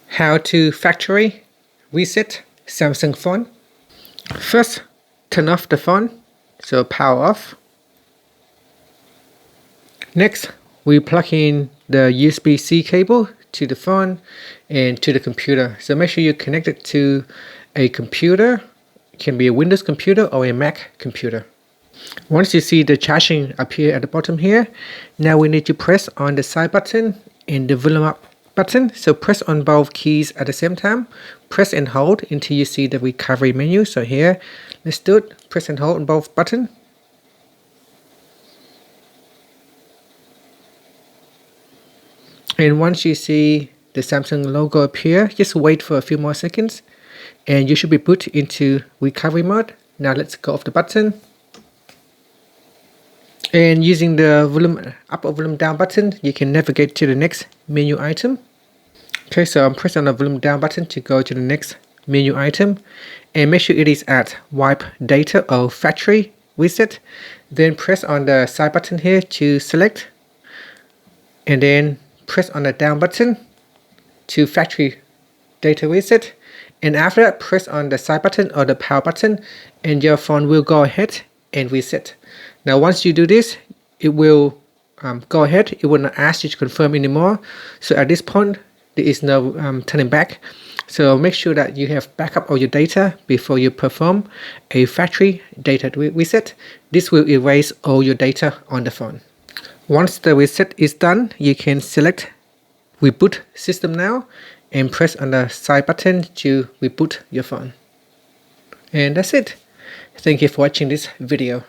How to factory reset Samsung phone. First, turn off the phone, so power off. Next, we plug in the USB-C cable to the phone and to the computer. So make sure you connect it to a computer. It can be a Windows computer or a Mac computer. Once you see the charging appear at the bottom here, now we need to press on the side button and the volume up button. So press on both keys at the same time. Press and hold until you see the recovery menu. So here, let's do it. Press and hold on both buttons. And once you see the Samsung logo appear, just wait for a few more seconds and you should be put into recovery mode. Now let's go off the button. And using the volume up or volume down button, you can navigate to the next menu item. Okay, so I'm pressing on the volume down button to go to the next menu item. And make sure it is at wipe data or factory reset. Then press on the side button here to select. And then press on the down button to factory data reset, and after that press on the side button or the power button and your phone will go ahead and reset. Now once you do this, it will go ahead. It will not ask you to confirm anymore. So at this point there is no turning back. So make sure that you have backup all your data before you perform a factory data reset. This will erase all your data on the phone. Once the reset is done, you can select Reboot System Now and press on the side button to reboot your phone. And that's it. Thank you for watching this video.